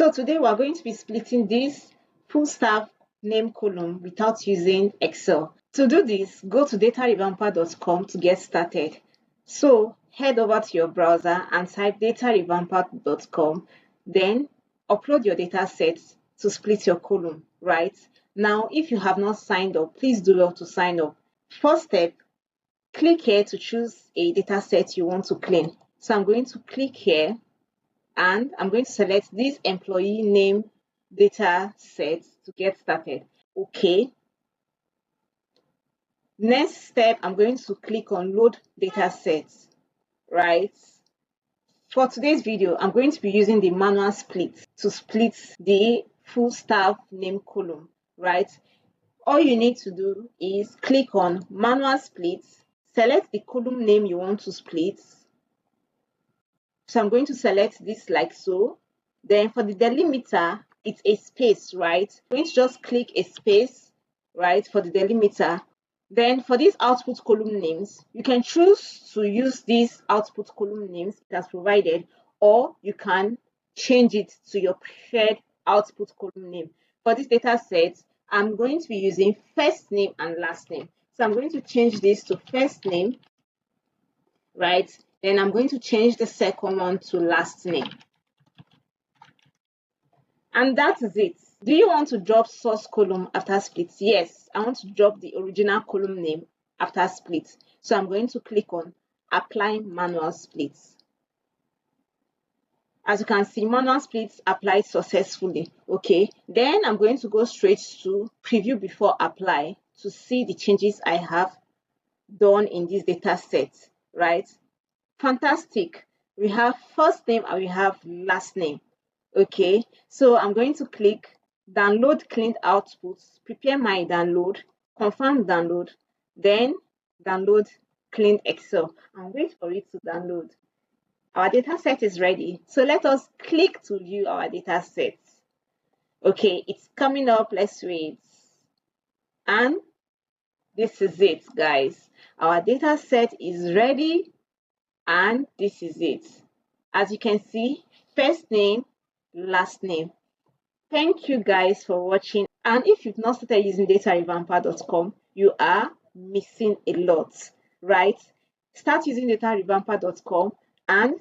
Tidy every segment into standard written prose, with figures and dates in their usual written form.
So today we're going to be splitting this full staff name column without using Excel. To do this, go to datarevamper.com to get started. So head over to your browser and type datarevamper.com, then upload your data sets to split your column, right? Now, if you have not signed up, please do well to sign up. First step, click here to choose a data set you want to clean. So I'm going to click here and I'm going to select this employee name data set to get started. Okay. Next step, I'm going to click on load data sets, right? For today's video, I'm going to be using the manual split to split the full staff name column, right? All you need to do is click on manual split, select the column name you want to split. So I'm going to select this like so. Then for the delimiter, it's a space, right? I'm going to just click a space, right, for the delimiter. Then for these output column names, you can choose to use these output column names that's provided, or you can change it to your preferred output column name. For this data set, I'm going to be using first name and last name. So I'm going to change this to first name, right? Then I'm going to change the second one to last name. And that is it. Do you want to drop source column after split? Yes, I want to drop the original column name after split. So I'm going to click on apply manual splits. As you can see, manual splits applied successfully. Okay, then I'm going to go straight to preview before apply to see the changes I have done in this data set, right? Fantastic. We have first name and we have last name. Okay, so I'm going to click download cleaned outputs, prepare my download, confirm download, then download cleaned Excel and wait for it to download. Our data set is ready. So let us click to view our data set. Okay, it's coming up. Let's wait. And this is it, guys. Our data set is ready. And this is it. As you can see, first name, last name. Thank you guys for watching. And if you've not started using datarevamper.com, you are missing a lot, right? Start using datarevamper.com and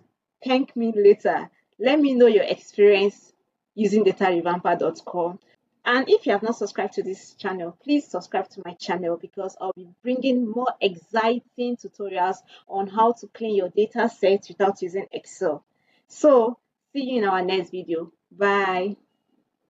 thank me later. Let me know your experience using datarevamper.com. And if you have not subscribed to this channel, please subscribe to my channel because I'll be bringing more exciting tutorials on how to clean your data sets without using Excel. So, see you in our next video. Bye.